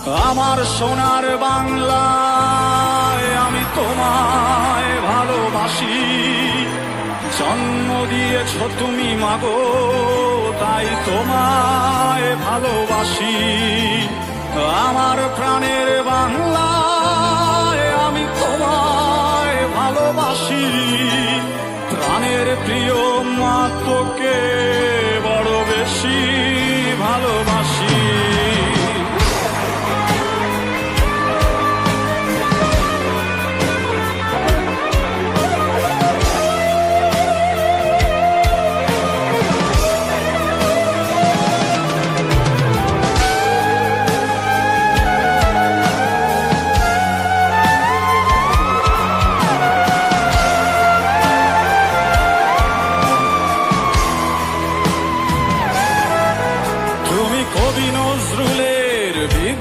আমার সোনার বাংলায় আমি তোমায় ভালোবাসি। জন্ম দিয়েছ তুমি মাগো, তাই তোমায় ভালোবাসি। আমার প্রাণের বাংলায় আমি তোমায় ভালোবাসি। প্রাণের প্রিয় মা তোকে